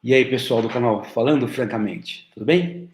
E aí, pessoal do canal Falando Francamente, tudo bem?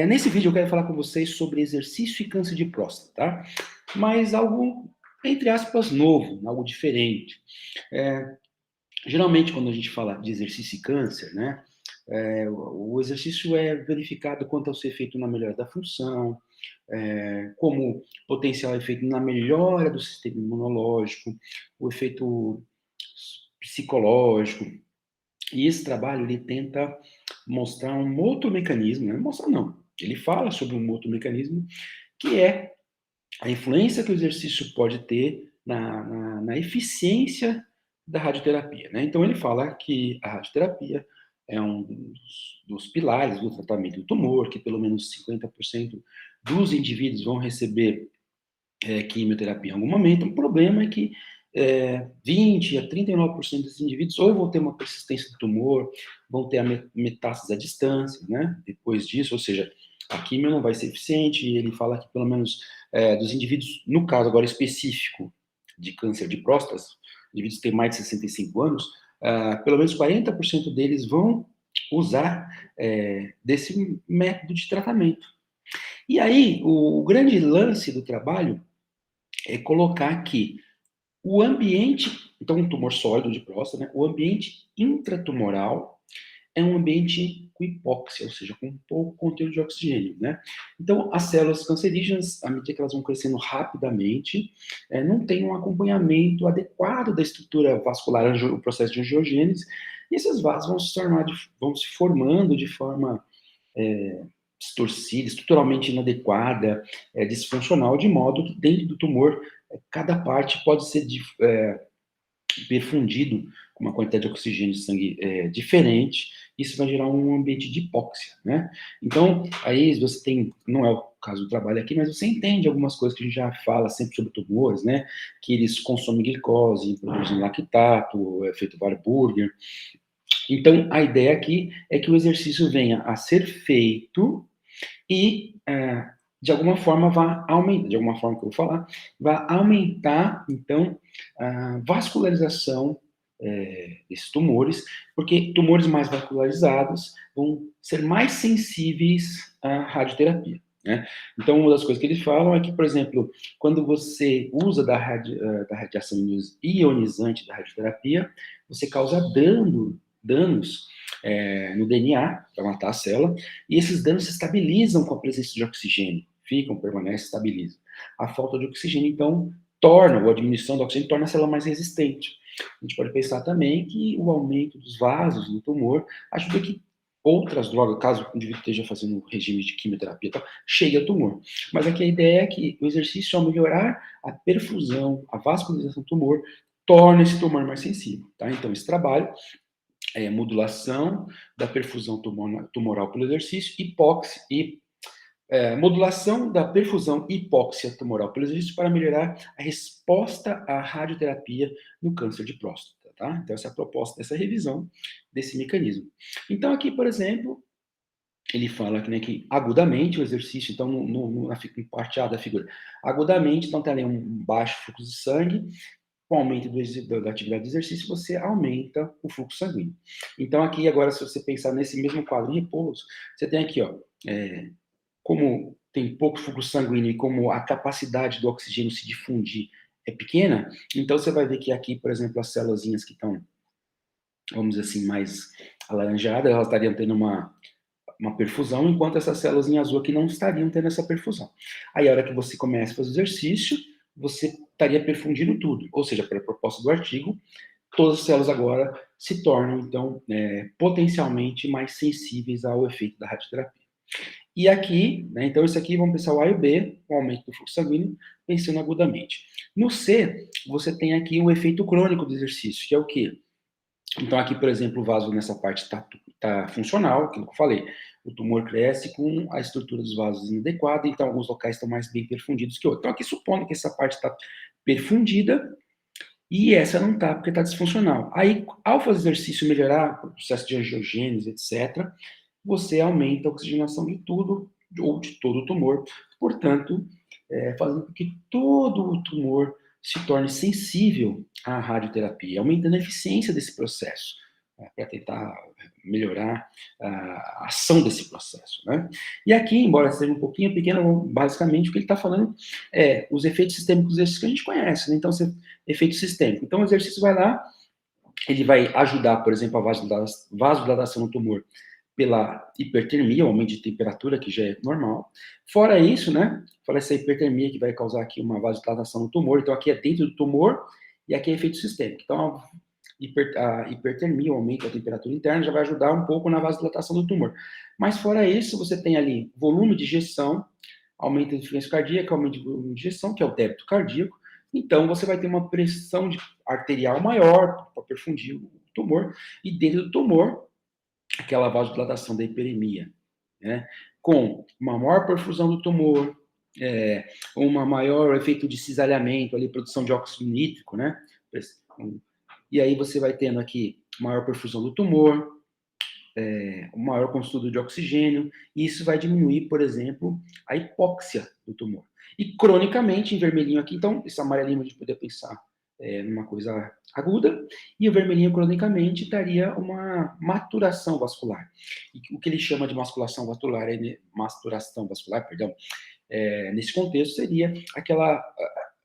Nesse vídeo eu quero falar com vocês sobre exercício e câncer de próstata, tá? Mas algo, entre aspas, novo, algo diferente. É, Geralmente, quando a gente fala de exercício e câncer, né? O exercício é verificado quanto ao seu efeito na melhora da função, como potencial efeito na melhora do sistema imunológico, o efeito psicológico. E esse trabalho, ele tenta mostrar um outro mecanismo, né? Mostrar não, ele fala sobre um outro mecanismo, que é a influência que o exercício pode ter na eficiência da radioterapia, né? Então ele fala que a radioterapia é um dos pilares do tratamento do tumor, que pelo menos 50% dos indivíduos vão receber quimioterapia em algum momento. O problema é que 20 a 39% dos indivíduos ou vão ter uma persistência do tumor, vão ter a metástase à distância, né? Depois disso, ou seja, a quimio não vai ser eficiente, e ele fala que pelo menos dos indivíduos, no caso agora específico de câncer de próstata, indivíduos que têm mais de 65 anos, pelo menos 40% deles vão usar desse método de tratamento. E aí, o grande lance do trabalho é colocar que o ambiente, então um tumor sólido de próstata, né, o ambiente intratumoral é um ambiente com hipóxia, ou seja, com pouco conteúdo de oxigênio, né? Então, as células cancerígenas, à medida que elas vão crescendo rapidamente, não tem um acompanhamento adequado da estrutura vascular, o processo de angiogênese, e esses vasos vão se formando de forma distorcida, estruturalmente inadequada, disfuncional, de modo que dentro do tumor, cada parte pode ser perfundido com uma quantidade de oxigênio de sangue diferente, isso vai gerar um ambiente de hipóxia, né? Então, aí você tem, não é o caso do trabalho aqui, mas você entende algumas coisas que a gente já fala sempre sobre tumores, né? Que eles consomem glicose, produzem lactato, efeito Warburger. Então, a ideia aqui é que o exercício venha a ser feito e, de alguma forma, vai aumentar, de alguma forma que eu vou falar, vai aumentar, então, a vascularização desses tumores, porque tumores mais vascularizados vão ser mais sensíveis à radioterapia, né? Então, uma das coisas que eles falam é que, por exemplo, quando você usa da radiação ionizante da radioterapia, você causa danos no DNA, para matar a célula, e esses danos se estabilizam com a presença de oxigênio, permanecem, estabilizam. A falta de oxigênio, então, ou a diminuição do oxigênio torna a célula mais resistente. A gente pode pensar também que o aumento dos vasos no tumor ajuda que outras drogas, caso o indivíduo esteja fazendo um regime de quimioterapia, tal, chegue ao tumor. Mas aqui a ideia é que o exercício, ao melhorar a perfusão, a vascularização do tumor, torna esse tumor mais sensível, tá? Então, esse trabalho modulação da perfusão tumoral pelo exercício, modulação da perfusão hipóxia tumoral pelo exercício para melhorar a resposta à radioterapia no câncer de próstata, tá? Então, essa é a proposta dessa revisão desse mecanismo. Então, aqui, por exemplo, ele fala que, né, que agudamente o exercício, então, na parte A da figura, agudamente, então, tem ali um baixo fluxo de sangue, com o aumento da atividade de exercício, você aumenta o fluxo sanguíneo. Então, aqui, agora, se você pensar nesse mesmo quadro em repouso, você tem aqui, ó, como tem pouco fluxo sanguíneo e como a capacidade do oxigênio se difundir é pequena, então você vai ver que aqui, por exemplo, as células que estão, vamos dizer assim, mais alaranjadas, elas estariam tendo uma perfusão, enquanto essas células em azul aqui não estariam tendo essa perfusão. Aí, a hora que você começa a fazer o exercício, você estaria perfundindo tudo. Ou seja, pela proposta do artigo, todas as células agora se tornam, então, potencialmente mais sensíveis ao efeito da radioterapia. E aqui, né, então isso aqui, vamos pensar o A e o B, o aumento do fluxo sanguíneo, pensando agudamente. No C, você tem aqui o efeito crônico do exercício, que é o quê? Então, aqui, por exemplo, o vaso nessa parte tá funcional, aquilo que eu falei. O tumor cresce com a estrutura dos vasos inadequada, então alguns locais estão mais bem perfundidos que outros. Então, aqui supondo que essa parte está perfundida e essa não está, porque está disfuncional. Aí, ao fazer exercício melhorar o processo de angiogênese, etc., você aumenta a oxigenação de tudo, ou de todo o tumor, portanto, fazendo com que todo o tumor se torne sensível à radioterapia, aumentando a eficiência desse processo. para tentar melhorar a ação desse processo, né? E aqui, embora seja um pouquinho pequeno, basicamente o que ele está falando é os efeitos sistêmicos desses que a gente conhece, né? Então, efeito sistêmico. Então, o exercício vai lá, ele vai ajudar, por exemplo, a vasodilatação no tumor pela hipertermia, o aumento de temperatura, que já é normal. Fora isso, né? Fora essa hipertermia que vai causar aqui uma vasodilatação no tumor. Então, aqui é dentro do tumor e aqui é efeito sistêmico. Então, a hipertermia, o aumento da temperatura interna, já vai ajudar um pouco na vasodilatação do tumor. Mas fora isso, você tem ali volume de injeção, aumento de frequência cardíaca, aumento de volume de injeção, que é o débito cardíaco. Então, você vai ter uma pressão arterial maior para perfundir o tumor. E dentro do tumor, aquela vasodilatação da hiperemia, né? Com uma maior perfusão do tumor, uma maior efeito de cisalhamento, ali, produção de óxido nítrico, né? E aí você vai tendo aqui maior perfusão do tumor, maior consumo de oxigênio, e isso vai diminuir, por exemplo, a hipóxia do tumor. E cronicamente, em vermelhinho aqui, então, esse amarelinho a gente poderia pensar numa coisa aguda, e o vermelhinho cronicamente daria uma maturação vascular. E o que ele chama de maturação vascular, perdão, nesse contexto seria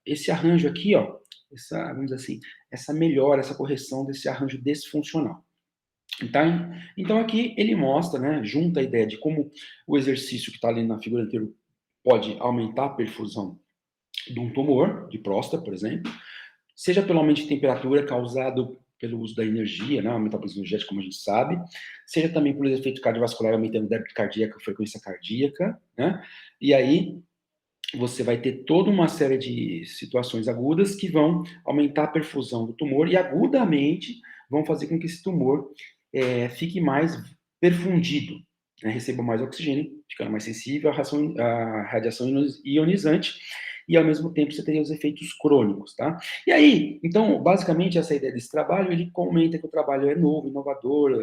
esse arranjo aqui, ó, vamos dizer assim, essa melhora, essa correção desse arranjo disfuncional. Então aqui ele mostra, né, junta a ideia de como o exercício que está ali na figura anterior pode aumentar a perfusão de um tumor de próstata, por exemplo, seja pelo aumento de temperatura causado pelo uso da energia, né, o metabolismo energético, como a gente sabe, seja também por efeito cardiovascular, aumentando o débito cardíaco, a frequência cardíaca, né, e aí você vai ter toda uma série de situações agudas que vão aumentar a perfusão do tumor e agudamente vão fazer com que esse tumor fique mais perfundido, né, receba mais oxigênio, ficando mais sensível à radiação ionizante, e ao mesmo tempo você teria os efeitos crônicos, tá? E aí, então, basicamente, essa ideia desse trabalho, ele comenta que o trabalho é novo, inovador,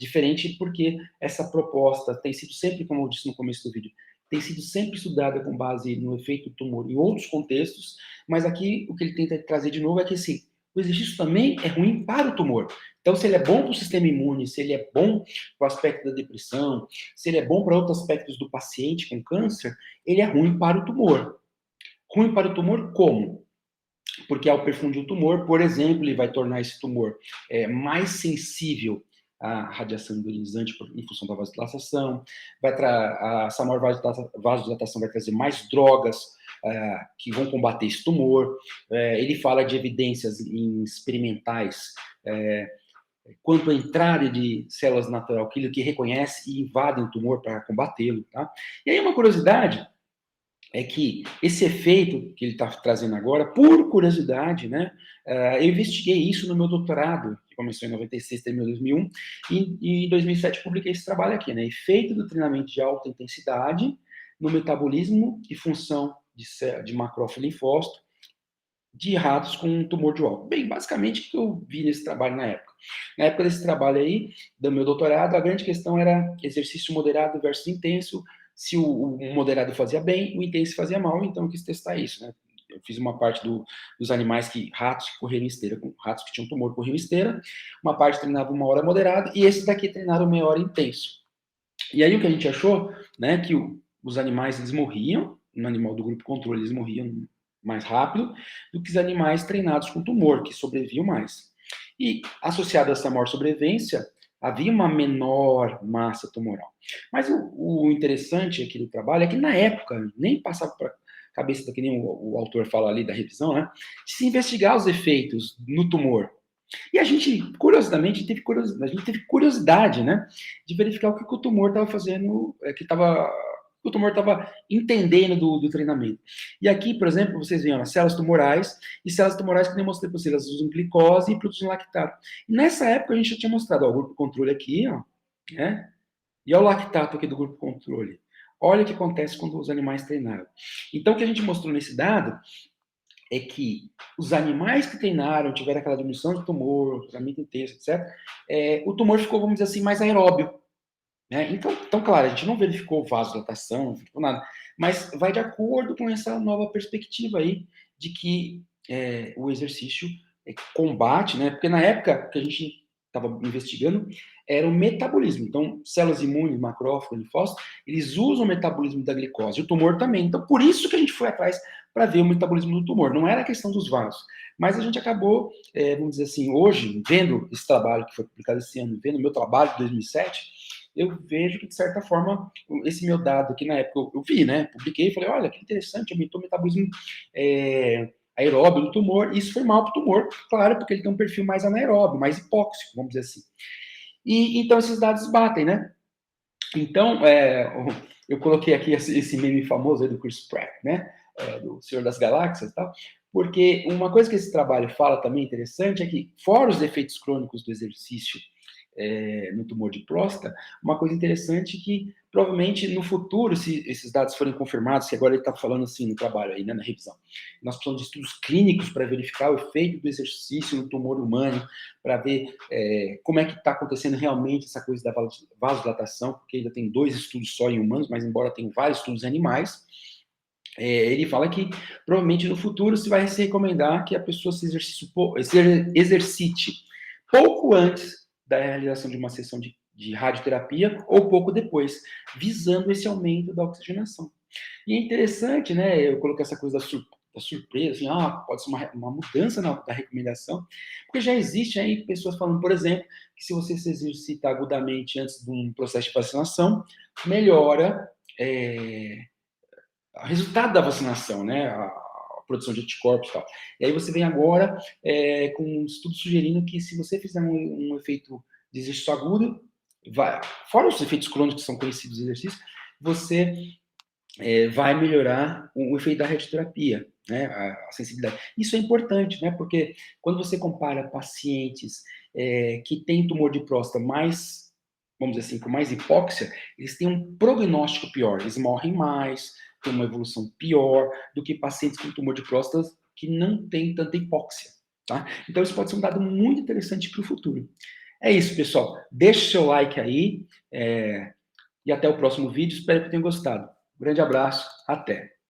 diferente, porque essa proposta tem sido sempre, como eu disse no começo do vídeo, tem sido sempre estudada com base no efeito tumor em outros contextos, mas aqui o que ele tenta trazer de novo é que, assim, o exercício também é ruim para o tumor. Então, se ele é bom para o sistema imune, se ele é bom para o aspecto da depressão, se ele é bom para outros aspectos do paciente com câncer, ele é ruim para o tumor. Ruim para o tumor como? Porque ao perfundir o tumor, por exemplo, ele vai tornar esse tumor mais sensível à radiação ionizante em função da vasodilatação, essa maior vasodilatação vai trazer mais drogas que vão combater esse tumor. Ele fala de evidências experimentais quanto à entrada de células natural killer que reconhecem e invadem o tumor para combatê-lo, tá? E aí uma curiosidade é que esse efeito que ele está trazendo agora, por curiosidade, né, eu investiguei isso no meu doutorado, que começou em 96, terminou em 2001, e em 2007 publiquei esse trabalho aqui, né, efeito do treinamento de alta intensidade no metabolismo e função de macrófago linfócito de ratos com tumor de Walker. Bem, basicamente o que eu vi nesse trabalho na época. Na época desse trabalho aí, do meu doutorado, a grande questão era exercício moderado versus intenso, se o moderado fazia bem, o intenso fazia mal, então eu quis testar isso, né? Eu fiz uma parte dos animais ratos que correram em esteira, ratos que tinham tumor corriam em esteira, uma parte treinava 1 hora moderado, e esses daqui treinaram 1 hora intenso. E aí o que a gente achou, né, que os animais, eles morriam, no animal do grupo controle, eles morriam mais rápido do que os animais treinados com tumor, que sobreviviam mais. E associado a essa maior sobrevivência, havia uma menor massa tumoral. Mas o interessante aqui do trabalho é que, na época, nem passava para a cabeça, que nem o autor fala ali da revisão, né, de se investigar os efeitos no tumor. E a gente, curiosamente, teve curiosidade, né, de verificar o que o tumor estava fazendo, o tumor estava entendendo do treinamento. E aqui, por exemplo, vocês veem, ó, células tumorais, e células tumorais que nem mostrei para vocês, elas usam glicose e produzem lactato. E nessa época a gente já tinha mostrado, ó, o grupo controle aqui, ó, né, e olha o lactato aqui do grupo controle. Olha o que acontece quando os animais treinaram. Então, o que a gente mostrou nesse dado é que os animais que treinaram, tiveram aquela diminuição de tumor, tratamento intenso, etc., o tumor ficou, vamos dizer assim, mais aeróbio. Né? Então, claro, a gente não verificou vasodilatação, não verificou nada, mas vai de acordo com essa nova perspectiva aí de que o exercício combate, né? Porque na época que a gente estava investigando era o metabolismo. Então, células imunes, macrófagos, linfócitos, eles usam o metabolismo da glicose, e o tumor também. Então, por isso que a gente foi atrás para ver o metabolismo do tumor. Não era a questão dos vasos. Mas a gente acabou, vamos dizer assim, hoje, vendo esse trabalho que foi publicado esse ano, vendo o meu trabalho de 2007, eu vejo que, de certa forma, esse meu dado aqui na época, eu vi, né? Publiquei e falei, olha, que interessante, aumentou o metabolismo aeróbio do tumor. Isso foi mal para o tumor, claro, porque ele tem um perfil mais anaeróbio, mais hipóxico, vamos dizer assim. E então esses dados batem, né? Então, eu coloquei aqui esse meme famoso aí do Chris Pratt, né? Do Senhor das Galáxias e tal, porque uma coisa que esse trabalho fala também interessante é que, fora os efeitos crônicos do exercício no tumor de próstata, uma coisa interessante é que, provavelmente, no futuro, se esses dados forem confirmados, que agora ele está falando assim no trabalho aí, né, na revisão, nós precisamos de estudos clínicos para verificar o efeito do exercício no tumor humano, para ver como é que está acontecendo realmente essa coisa da vasodilatação, porque ainda tem 2 estudos só em humanos, mas embora tenha vários estudos em animais, ele fala que provavelmente no futuro se vai se recomendar que a pessoa se exercite pouco antes da realização de uma sessão de radioterapia ou pouco depois, visando esse aumento da oxigenação. E é interessante, né, eu coloquei essa coisa da surpresa, assim, pode ser uma mudança da recomendação, porque já existe aí pessoas falando, por exemplo, que se você se exercita agudamente antes de um processo de vacinação, melhora o resultado da vacinação, né? A produção de anticorpos e tal. E aí você vem agora com um estudo sugerindo que se você fizer um efeito de exercício agudo, fora os efeitos crônicos que são conhecidos do exercício, você vai melhorar o efeito da radioterapia, né? A sensibilidade. Isso é importante, né? Porque quando você compara pacientes que têm tumor de próstata mais, vamos dizer assim, com mais hipóxia, eles têm um prognóstico pior, eles morrem mais, têm uma evolução pior do que pacientes com tumor de próstata que não têm tanta hipóxia, tá? Então isso pode ser um dado muito interessante para o futuro. É isso, pessoal. Deixe seu like aí e até o próximo vídeo. Espero que tenham gostado. Um grande abraço, até!